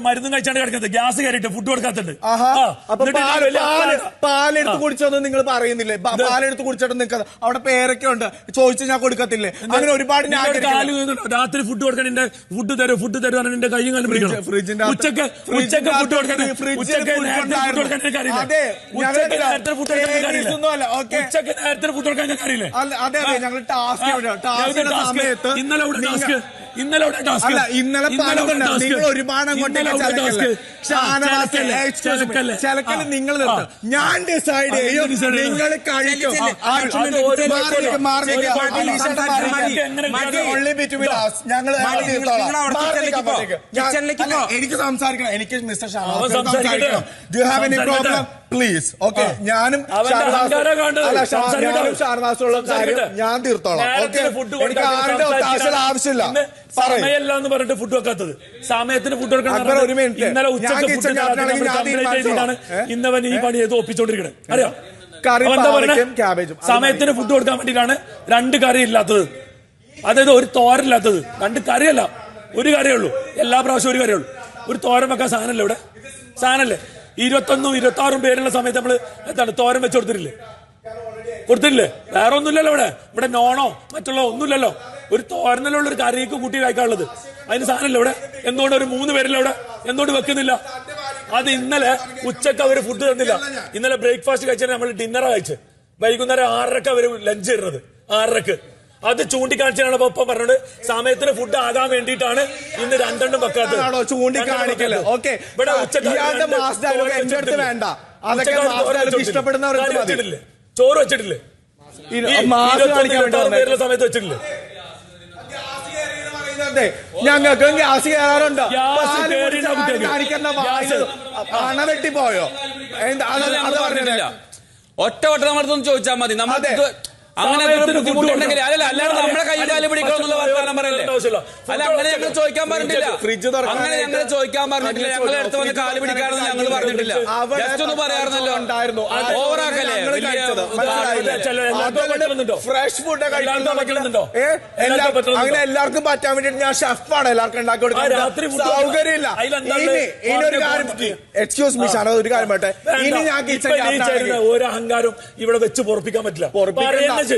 മരുന്നും കഴിച്ചാണ് കിടക്കുന്നത്. ഗ്യാസ് കയറിയിട്ട് ഫുഡ് കൊടുക്കാത്തുണ്ട്. പാലെടുത്ത് കുടിച്ചൊന്നും നിങ്ങൾ പറയുന്നില്ലേ? പാലെടുത്ത് കുടിച്ചിട്ട് നിൽക്കുന്നത് അവിടെ പേരൊക്കെ ഉണ്ട്, ചോദിച്ചു ഞാൻ കൊടുക്കത്തില്ലേ? അങ്ങനെ ഒരുപാട് രാത്രി ഫുഡ് കൊടുക്കാൻ എന്റെ ഫുഡ് തരും എന്റെ കൈയും കാലം പിടിക്കണം. ഫ്രിഡ്ജിന്റെ ഉച്ചക്ക് ഫുഡ് കൊടുക്കാൻ അറിയില്ലേ? ഞങ്ങൾ ടാസ്ക് ഇന്നലെ നിങ്ങൾ ഒരുപാട് ചിലക്കല് നിങ്ങൾ ഞാൻ ഡിസൈഡ് ചെയ്യും, നിങ്ങൾ കഴിക്കും. എനിക്ക് സംസാരിക്കണം, എനിക്ക് മിസ്റ്റർ സംസാരിക്കണം. Do have any problem please? Okay, ഞാനും ഷാനവാസുള്ള കാര്യം ഞാൻ തീർത്തോളാം. ഓക്കെ, എനിക്ക് ആരുടെ ഒത്താശയുടെ ആവശ്യമില്ല. സമയമല്ല എന്ന് പറഞ്ഞിട്ട് ഫുഡ് വെക്കാത്തത്, സമയത്തിന് ഫുഡ് കൊടുക്കണം. ഇന്നലെ ഉച്ചക്ക് ഇന്നവൻ ഈ പണി ചെയ്ത് ഒപ്പിച്ചോണ്ടിരിക്കണേ. അറിയാം, സമയത്തിന് ഫുഡ് കൊടുക്കാൻ വേണ്ടിയിട്ടാണ് 2 കറി ഇല്ലാത്തത്. അതായത് ഒരു തോരനില്ലാത്തത്, 2 കറിയല്ല, ഒരു കറിയേ ഉള്ളൂ. എല്ലാ പ്രാവശ്യവും ഒരു കറിയേ ഉള്ളൂ. ഒരു തോരൻ വെക്കാൻ സാധനമല്ലേ ഇവിടെ? സാധനല്ലേ? 21 26 പേരുള്ള സമയത്ത് നമ്മള് എന്താണ് തോരൻ വെച്ച് കൊടുത്തില്ലേ? വേറെ ഒന്നുമില്ലല്ലോ ഇവിടെ നോണോ മറ്റുള്ള ഒന്നുമില്ലല്ലോ. ഒരു തോരനിലുള്ള ഒരു കറിക്ക് കൂട്ടി കഴിക്കാനുള്ളത്, അതിന് സാധനമല്ല ഇവിടെ. എന്തുകൊണ്ട് ഒരു 3 പേരില്ല ഇവിടെ? എന്തുകൊണ്ട് വെക്കുന്നില്ല? അത് ഇന്നലെ ഉച്ചക്ക് അവര് ഫുഡ് തന്നില്ല. ഇന്നലെ ബ്രേക്ക്ഫാസ്റ്റ് കഴിച്ചാൽ നമ്മൾ ഡിന്നറാ കഴിച്ച്. വൈകുന്നേരം 6:30 അവര് ലഞ്ച് തരുന്നത്, 6:30. അത് ചൂണ്ടിക്കാണിച്ചാണ് ഒപ്പം പറഞ്ഞത് സമയത്തിന് ഫുഡ് ആകാൻ വേണ്ടിയിട്ടാണ് ഇന്ന് 2 വെക്കാത്തത്. ചൂണ്ടിക്കാണിക്കല് ഇവിടെ ഇഷ്ടപ്പെടുന്നവർ ചോറ് വെച്ചിട്ടില്ലേ? സമയത്ത് വെച്ചിട്ടില്ലേ? ഞങ്ങൾക്ക് ഗ്യാസ് കയറാറുണ്ട്. പണ വെട്ടിപ്പോയോ? അത് പറഞ്ഞിട്ടില്ല. ഒറ്റ നമ്മളടുത്തൊന്ന് ചോദിച്ചാൽ മതി. നമ്മൾ അങ്ങനെ ബുദ്ധിമുട്ടുണ്ടെങ്കിൽ അല്ലാതെ നമ്മളെ കൈ കാല് പിടിക്കണമെന്നുള്ള വർത്തമാനം പറയല്ലേ? അല്ല, അങ്ങനെ ഞങ്ങൾ ചോദിക്കാൻ പറഞ്ഞിട്ടില്ല. അങ്ങനെ ഞങ്ങൾ ചോദിക്കാൻ പറഞ്ഞിട്ടില്ല. ഞങ്ങളെ അടുത്ത് വന്ന് കാല് പിടിക്കാണെന്ന് ഞങ്ങൾ പറഞ്ഞിട്ടില്ല. ജസ്റ്റ് ഒന്ന് പറയാറുണ്ടല്ലോ. ഓവറാക്കല്ലേ? ഫ്രഷ് ഫുഡ് അങ്ങനെ എല്ലാവർക്കും പറ്റാൻ വേണ്ടിട്ട് ഞാൻ ഷെഫാണ്. എല്ലാവർക്കും ഉണ്ടാക്കി കൊടുക്കാൻ സൗകര്യമില്ല. ഇനി ഒരു കാര്യം, എക്സ്ക്യൂസ് മീ ഷാന, ഒരു കാര്യം പറ്റേ, ഇനി ഞാൻ കിച്ചൺ ഒരു അഹങ്കാരം ഇവിടെ വെച്ച് പൊറപ്പിക്കാൻ പറ്റില്ല.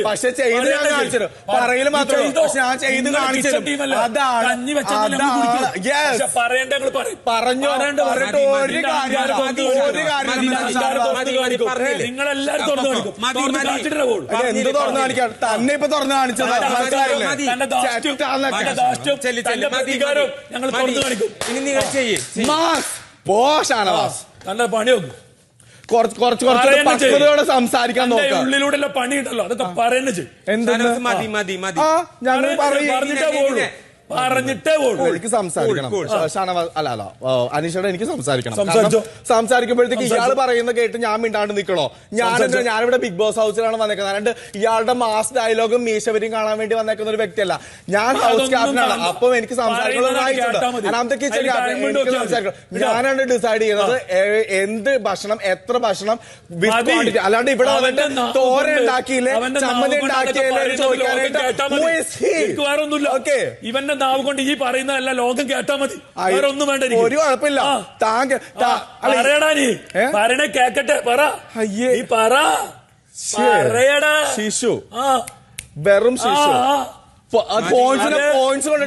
പക്ഷെ ചെയ്ത് ഞാൻ കാണിച്ചു പറയല് മാത്രമേ ഞാൻ ചെയ്ത് കാണിച്ചു. പറഞ്ഞു ഒരു എന്ത് തുറന്നു കാണിക്കാൻ തന്നെ ഇപ്പൊ തുറന്നു കാണിച്ചത്. പണി നോക്കും, കുറച്ച് സംസാരിക്കാൻ നോക്കാം. ഉള്ളിലൂടെ പണി ഉണ്ടല്ലോ, അതൊക്കെ പറയുന്നത് ചെയ്യും. ഞങ്ങൾ പറഞ്ഞിട്ടേ പോകുള്ളൂ. എനിക്ക് സംസാരിക്കണം. അനീഷയുടെ എനിക്ക് സംസാരിക്കണം. സംസാരിക്കുമ്പോഴത്തേക്ക് ഇയാൾ പറയുന്ന കേട്ട് ഞാൻ മിണ്ടാണ്ട് നിൽക്കണോ? ഞാനിവിടെ ബിഗ് ബോസ് ഹൗസിലാണ് വന്നേക്കുന്നത്. അതുകൊണ്ട് ഇയാളുടെ മാസ് ഡയലോഗും മീശവരിയും കാണാൻ വേണ്ടി വന്നേക്കുന്ന ഒരു വ്യക്തിയല്ല. ഞാൻ ഹൗസ് ക്യാപ്റ്റനാണ്. അപ്പം എനിക്ക് സംസാരിക്കണം. ഞാനാണ് ഡിസൈഡ് ചെയ്യുന്നത് എന്ത് ഭക്ഷണം, എത്ര ഭക്ഷണം, അല്ലാണ്ട് ഇവിടെ വന്നിട്ട് തോരൻ ഉണ്ടാക്കിയില്ലേ, ചമ്മന്തി ഉണ്ടാക്കിയില്ലേ ചോദിക്കാനായിട്ട് ഇവന്റെ നാവ് കൊണ്ട് ഈ പറയുന്നതല്ല, ലോകം കേട്ടാ മതി. വേറെ ഒന്നും വേണ്ട. ഒരു കുഴപ്പമില്ല. പറയടാ, നീ പറയണേ കേക്കട്ടെ. പറ, നീ പറയടാ. ശിശു, വെറും ശിശു. പോയിന്റ്സ് കൊണ്ട്